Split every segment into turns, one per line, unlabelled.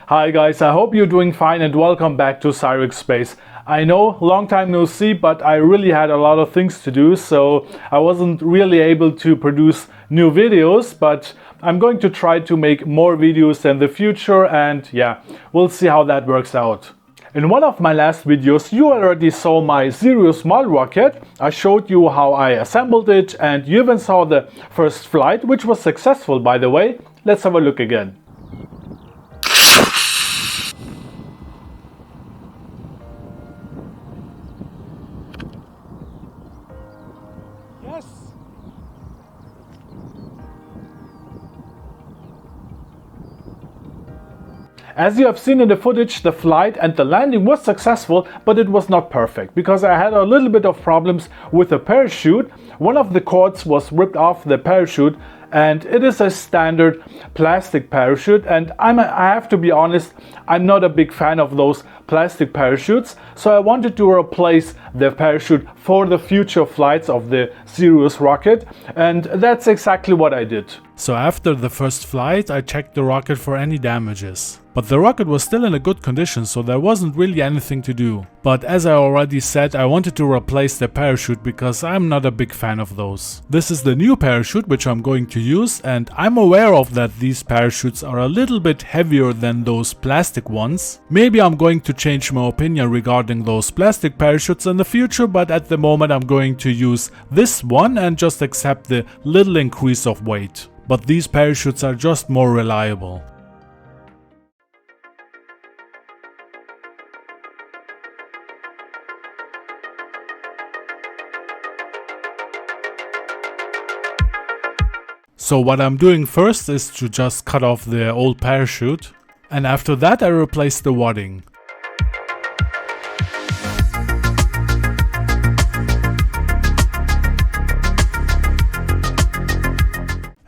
Hi guys, I hope you're doing fine and welcome back to Cyrux Space. I know, long time no see, but I really had a lot of things to do, so I wasn't really able to produce new videos, but I'm going to try to make more videos in the future and yeah, we'll see how that works out. In one of my last videos you already saw my Sirius model rocket. I showed you how I assembled it and you even saw the first flight, which was successful by the way. Let's have a look again. Yes! As you have seen in the footage, the flight and the landing was successful, but it was not perfect because I had a little bit of problems with the parachute. One of the cords was ripped off the parachute and it is a standard plastic parachute, and I have to be honest, I'm not a big fan of those plastic parachutes, so I wanted to replace the parachute for the future flights of the Sirius rocket, and that's exactly what I did.
So after the first flight I checked the rocket for any damages. But the rocket was still in a good condition, so there wasn't really anything to do. But as I already said, I wanted to replace the parachute because I'm not a big fan of those. This is the new parachute which I'm going to use, and I'm aware of that these parachutes are a little bit heavier than those plastic ones. Maybe I'm going to change my opinion regarding those plastic parachutes in the future, but at the moment I'm going to use this one and just accept the little increase of weight. But these parachutes are just more reliable. So what I'm doing first is to just cut off the old parachute, and after that I replace the wadding.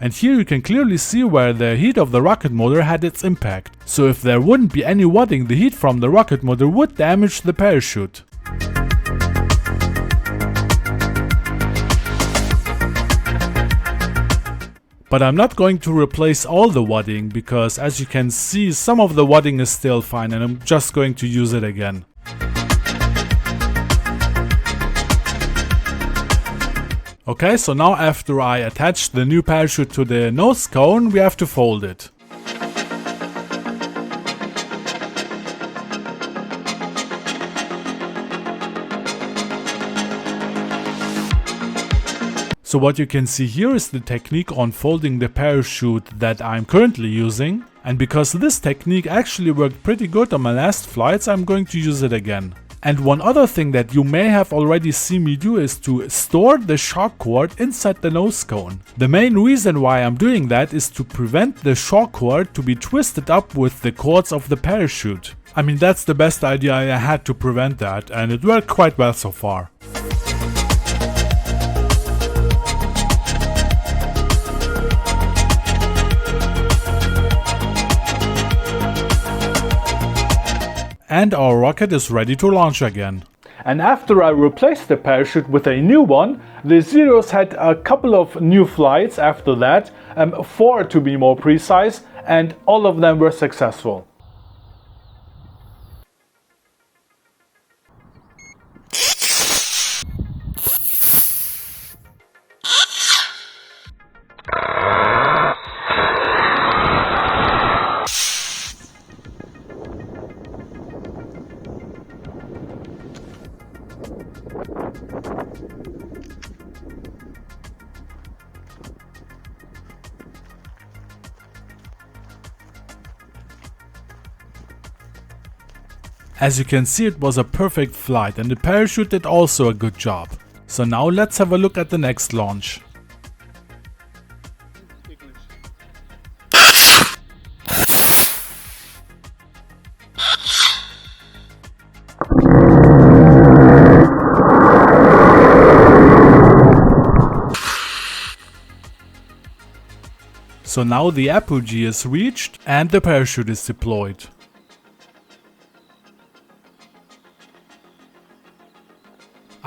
And here you can clearly see where the heat of the rocket motor had its impact. So if there wouldn't be any wadding, the heat from the rocket motor would damage the parachute. But I'm not going to replace all the wadding because, as you can see, some of the wadding is still fine and I'm just going to use it again. Okay, so now after I attach the new parachute to the nose cone, we have to fold it. So what you can see here is the technique on folding the parachute that I'm currently using. And because this technique actually worked pretty good on my last flights, I'm going to use it again. And one other thing that you may have already seen me do is to store the shock cord inside the nose cone. The main reason why I'm doing that is to prevent the shock cord to be twisted up with the cords of the parachute. I mean, that's the best idea I had to prevent that, and it worked quite well so far. And our rocket is ready to launch again.
And after I replaced the parachute with a new one, the Sirius had a couple of new flights after that, 4 to be more precise, and all of them were successful.
As you can see, it was a perfect flight and the parachute did also a good job. So now let's have a look at the next launch. So now the apogee is reached and the parachute is deployed.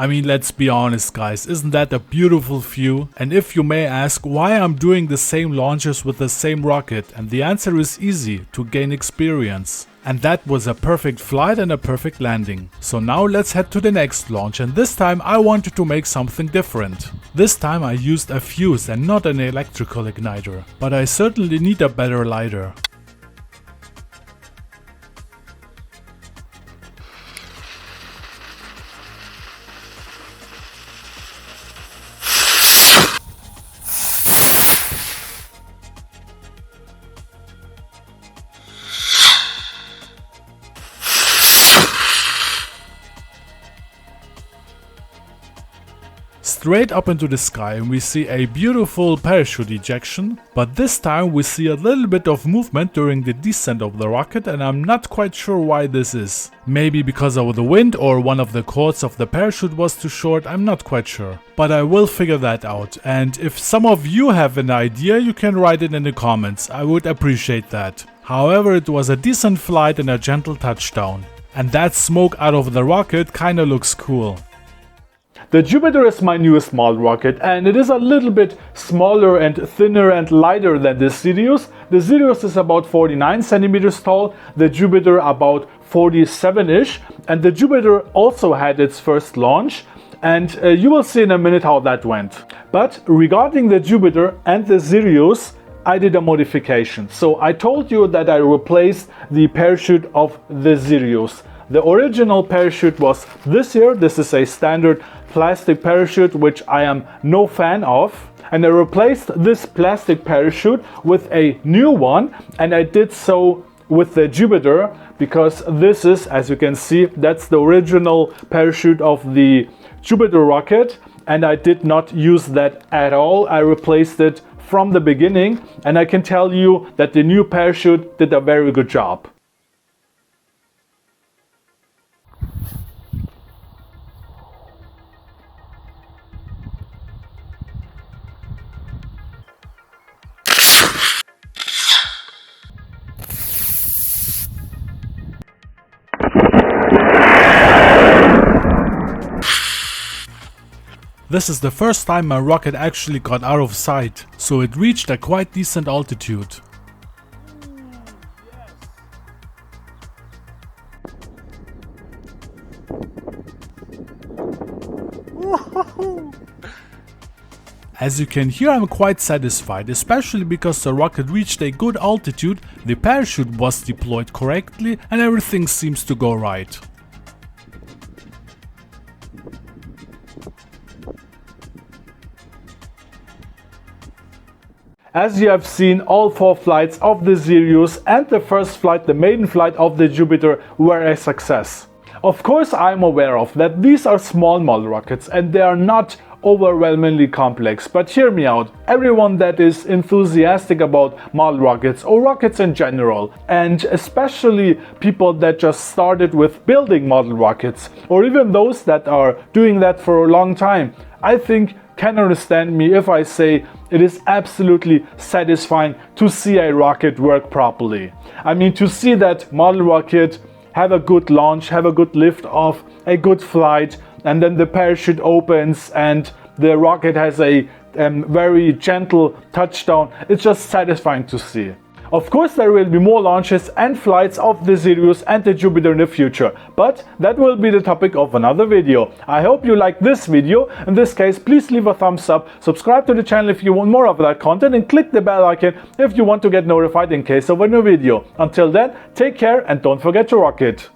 I mean, let's be honest guys, isn't that a beautiful view? And if you may ask why I'm doing the same launches with the same rocket, and the answer is easy: to gain experience. And that was a perfect flight and a perfect landing. So now let's head to the next launch, and this time I wanted to make something different. This time I used a fuse and not an electrical igniter, but I certainly need a better lighter. Straight up into the sky, and we see a beautiful parachute ejection, but this time we see a little bit of movement during the descent of the rocket, and I'm not quite sure why this is. Maybe because of the wind, or one of the cords of the parachute was too short, I'm not quite sure. But I will figure that out, and if some of you have an idea, you can write it in the comments, I would appreciate that. However, it was a decent flight and a gentle touchdown. And that smoke out of the rocket kinda looks cool.
The Jupiter is my newest model rocket, and it is a little bit smaller and thinner and lighter than the Sirius. The Sirius is about 49 centimeters tall, the Jupiter about 47-ish, and the Jupiter also had its first launch, and you will see in a minute how that went. But regarding the Jupiter and the Sirius, I did a modification. So I told you that I replaced the parachute of the Sirius. The original parachute was this here. This is a standard plastic parachute, which I am no fan of. And I replaced this plastic parachute with a new one. And I did so with the Jupiter, because this is, as you can see, that's the original parachute of the Jupiter rocket. And I did not use that at all. I replaced it from the beginning. And I can tell you that the new parachute did a very good job.
This is the first time my rocket actually got out of sight, so it reached a quite decent altitude. As you can hear, I'm quite satisfied, especially because the rocket reached a good altitude, the parachute was deployed correctly, and everything seems to go right.
As you have seen, all 4 flights of the Sirius and the first flight, the maiden flight of the Jupiter, were a success. Of course, I'm aware of that these are small model rockets and they are not overwhelmingly complex, but hear me out. Everyone that is enthusiastic about model rockets or rockets in general, and especially people that just started with building model rockets, or even those that are doing that for a long time, I think can understand me if I say it is absolutely satisfying to see a rocket work properly. I mean, to see that model rocket have a good launch, have a good lift off, a good flight, and then the parachute opens and the rocket has a very gentle touchdown. It's just satisfying to see. Of course, there will be more launches and flights of the Sirius and the Jupiter in the future, but that will be the topic of another video. I hope you liked this video. In this case, please leave a thumbs up, subscribe to the channel if you want more of that content, and click the bell icon if you want to get notified in case of a new video. Until then, take care and don't forget to rock it.